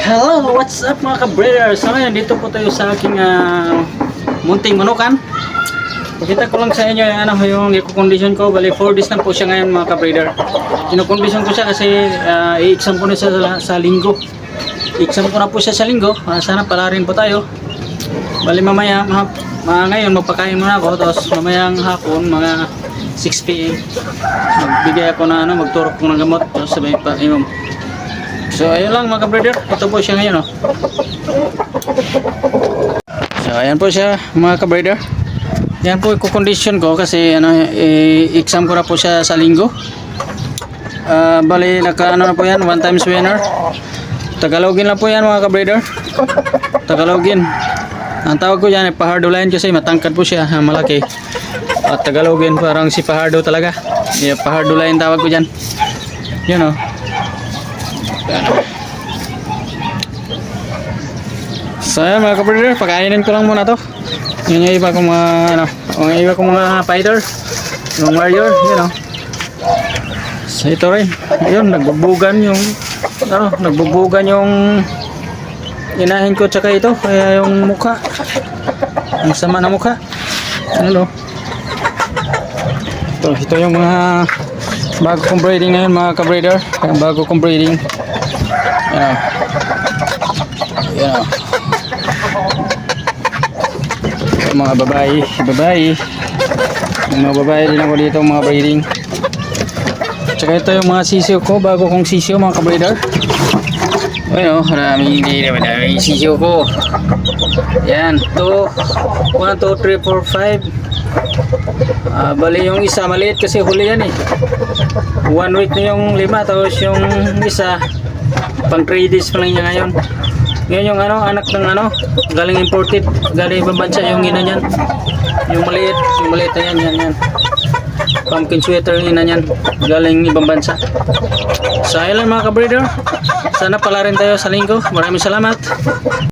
Hello, what's up mga ka-breeder? So ngayon, dito po tayo sa aking munting manukan. Pakita ko lang sa inyo yung i-condition ko. Bali 4 days lang po siya ngayon mga ka-breeder. Kino-condition ko siya kasi i-exam ko na siya sa linggo. I-exam ko na po siya sa linggo. Sana pala rin po tayo. Bali mamaya, ngayon magpakain muna ako. Tapos mamayang hapon, mga 6 PM, magbigay ako na magturok ko ng gamot. Tapos sabay pa inom. So ayun lang mga ka-breeder, ito po siya ngayon. So ayan po siya mga ka-breeder. Yan po i-condition ko kasi exam ko na po siya sa linggo. Bali naka na po yan, 1 times winner. Tagalogin lang po yan mga ka-breeder. Tagalogin. Ang tawag ko yan ay Pahardulayan kasi matangkad po siya, malaki. At Tagalogin parang si Pahardo talaga. Yeah, Pahardulayan tawag ko dyan. Yun So ayan mga ka-breeder, pakainin ko lang muna to. Yun yung iba kong mga fighter, yung warrior, So ito rin, yun, nagbubugan yung inahin ko tsaka ito, kaya yung mukha, ang sama na mukha. Ito yung mga bago kong breeding ngayon mga ka-breeder. Bago kong breeding. Mga babae. Mga babae din ako dito mga breeding. Tsaka ito yung mga sisiyo ko. Bago kong sisiyo mga ka-breeder. Maraming sisiyo ko. Yan. 1, 2, 3, 4, 5. Bali yung isa maliit kasi huli yan 1 week na yung 5, tapos yung isa pang 3 days pa lang niya ngayon. Ngayon yung anak ng galing imported, galing ibang bansa yung ina niyan. Yung maliit na yan. Pumpkin sweater yung ina niyan, galing ibang bansa. So ayun lang mga ka-breeder, sana pala rin tayo sa linggo. Maraming salamat.